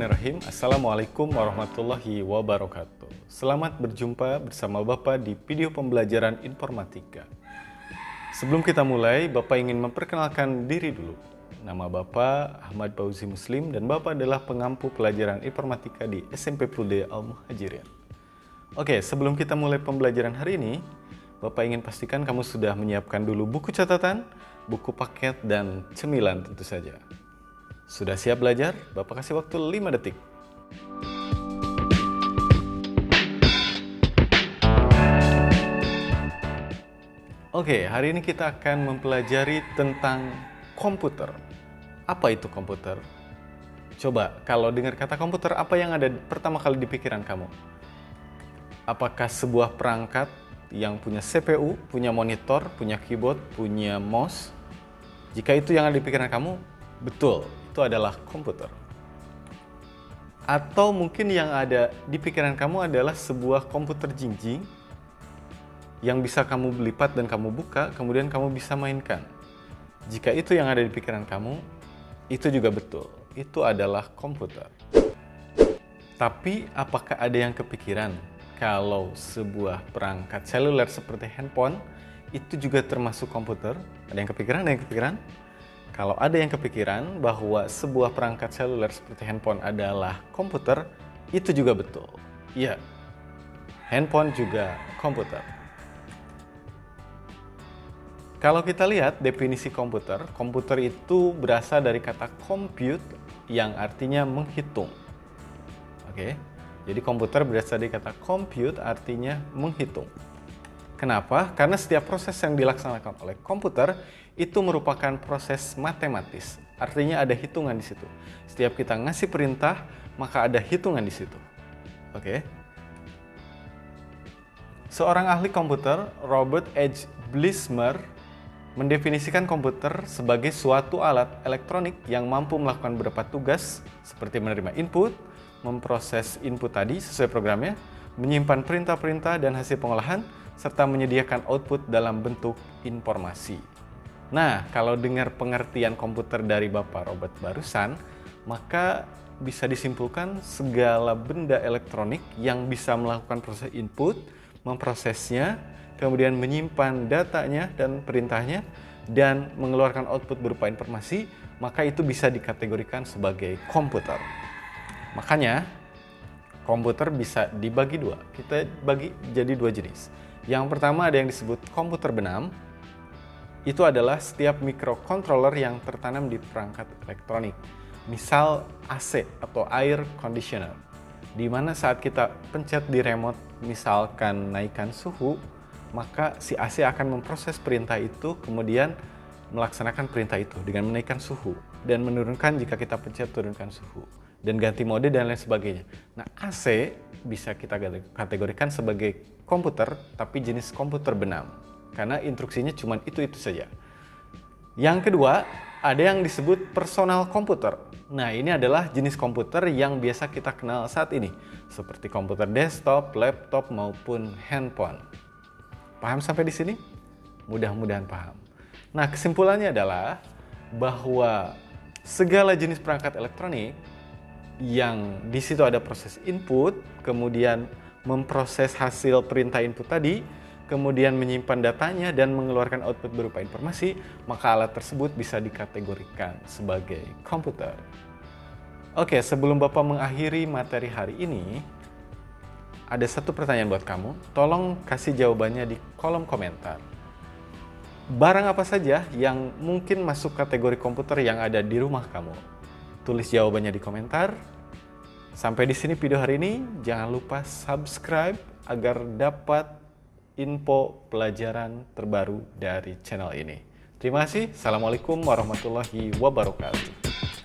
Bismillahirrahmanirrahim. Assalamualaikum warahmatullahi wabarakatuh. Selamat berjumpa bersama Bapak di video pembelajaran informatika. Sebelum kita mulai, Bapak ingin memperkenalkan diri dulu. Nama Bapak Ahmad Fauzi Muslim dan Bapak adalah pengampu pelajaran informatika di SMP Prude Al-Muhajirin. Oke, sebelum kita mulai pembelajaran hari ini, Bapak ingin pastikan kamu sudah menyiapkan dulu buku catatan, buku paket, dan cemilan tentu saja. Sudah siap belajar? Bapak kasih waktu 5 detik. Oke, hari ini kita akan mempelajari tentang komputer. Apa itu komputer? Coba, kalau dengar kata komputer, apa yang ada pertama kali di pikiran kamu? Apakah sebuah perangkat yang punya CPU, punya monitor, punya keyboard, punya mouse? Jika itu yang ada di pikiran kamu, betul, itu adalah komputer. Atau mungkin yang ada di pikiran kamu adalah sebuah komputer jinjing yang bisa kamu lipat dan kamu buka, kemudian kamu bisa mainkan. Jika itu yang ada di pikiran kamu, itu juga betul, itu adalah komputer. Tapi apakah ada yang kepikiran kalau sebuah perangkat seluler seperti handphone itu juga termasuk komputer? Ada yang kepikiran? Ada yang kepikiran? Kalau ada yang kepikiran bahwa sebuah perangkat seluler seperti handphone adalah komputer, itu juga betul. Iya, handphone juga komputer. Kalau kita lihat definisi komputer, komputer itu berasal dari kata compute yang artinya menghitung. Oke, jadi komputer berasal dari kata compute artinya menghitung. Kenapa? Karena setiap proses yang dilaksanakan oleh komputer itu merupakan proses matematis. Artinya ada hitungan di situ. Setiap kita ngasih perintah, maka ada hitungan di situ. Oke. Seorang ahli komputer, Robert H. Blismer, mendefinisikan komputer sebagai suatu alat elektronik yang mampu melakukan beberapa tugas seperti menerima input, memproses input tadi sesuai programnya, menyimpan perintah-perintah dan hasil pengolahan, serta menyediakan output dalam bentuk informasi. Nah, kalau dengar pengertian komputer dari Bapak Robert barusan, maka bisa disimpulkan segala benda elektronik yang bisa melakukan proses input, memprosesnya, kemudian menyimpan datanya dan perintahnya, dan mengeluarkan output berupa informasi, maka itu bisa dikategorikan sebagai komputer. Makanya, komputer bisa dibagi dua. Kita bagi jadi dua jenis. Yang pertama ada yang disebut komputer benam. Itu adalah setiap microcontroller yang tertanam di perangkat elektronik. Misal AC atau air conditioner. Di mana saat kita pencet di remote misalkan naikkan suhu, maka si AC akan memproses perintah itu kemudian melaksanakan perintah itu dengan menaikkan suhu dan menurunkan jika kita pencet turunkan suhu dan ganti mode dan lain sebagainya. Nah, AC bisa kita kategorikan sebagai komputer tapi jenis komputer benam karena instruksinya cuma itu saja. Yang kedua, ada yang disebut personal komputer. Nah, ini adalah jenis komputer yang biasa kita kenal saat ini seperti komputer desktop, laptop maupun handphone. Paham sampai di sini? Mudah-mudahan paham. Nah, kesimpulannya adalah bahwa segala jenis perangkat elektronik yang di situ ada proses input, kemudian memproses hasil perintah input tadi, kemudian menyimpan datanya dan mengeluarkan output berupa informasi, maka alat tersebut bisa dikategorikan sebagai komputer. Oke, sebelum Bapak mengakhiri materi hari ini, ada satu pertanyaan buat kamu. Tolong kasih jawabannya di kolom komentar. Barang apa saja yang mungkin masuk kategori komputer yang ada di rumah kamu? Tulis jawabannya di komentar. Sampai di sini video hari ini. Jangan lupa subscribe agar dapat info pelajaran terbaru dari channel ini. Terima kasih. Assalamualaikum warahmatullahi wabarakatuh.